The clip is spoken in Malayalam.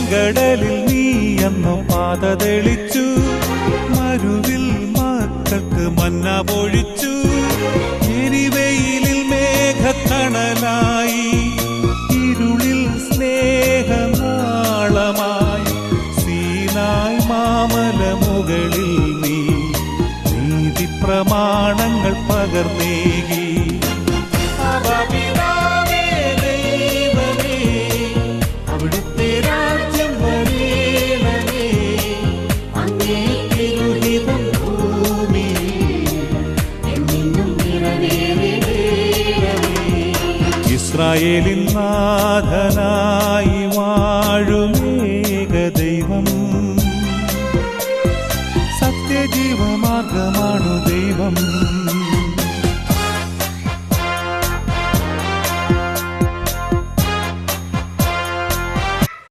ചെങ്കടലിൽ നീ അന്നു പാത തെളിച്ചു, മരുവിൽ മക്കൾക്ക് മന്ന പൊഴിച്ചു. എരിവെയിലിൽ മേഘക്കണലായി, ഇരുളിൽ സ്നേഹനാളമായി, സീനായ് മാമല മുകളിൽ നീ നീതി പ്രമാണങ്ങൾ പകർന്നേകി. അവിടുത്തെ രാജ്യം വരേണമേ, അങ്ങേ തിരുഹിതം ഭൂമിയിൽ എന്നും നിറവേറണമേ. ഇസ്രായേലിൻ